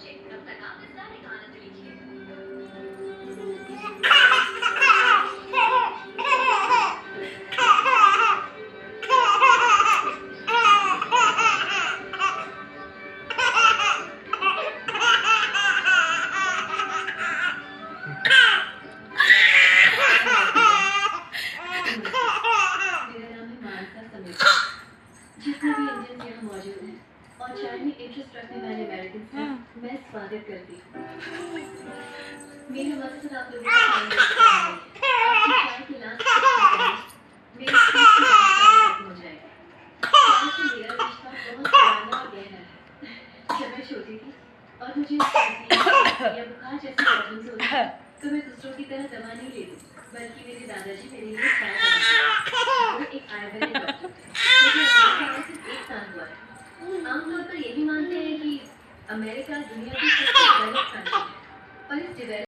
पहुंचे, तब तक आप इस गाने का आनंद लीजिए। मेरा नाम है मानसा समेत। जितने भी इंडियंस यहाँ मौजूद हैं और चाय में इंटरेस्ट रखने वाले अमेरिकन का मैं स्वागत करती हूँ। मेरा मकसद आप लोगों को आपकी चाय के लास्ट मेरे स्पीच की बात खत्म हो जाएगी। चाय से मेरा रिश्ता बहुत पुराना और गहरा है। जब मैं छोटी थी और मुझे या बुखार जैसी प्रॉब्लम्स होती थी, तो मैं दूसरों की तरह दवा नहीं लेती, बल्कि मेरे दादाजी मेरे लिए चाय बनाते। वो एक आयुर्वेदिक डॉक्टर थे। मुझे अमेरिका में सिर्फ 1 साल हुआ है। आमतौर पर यही मानते हैं कि अमेरिका दुनिया की सबसे डेवलप्ड कंट्री है, पर इस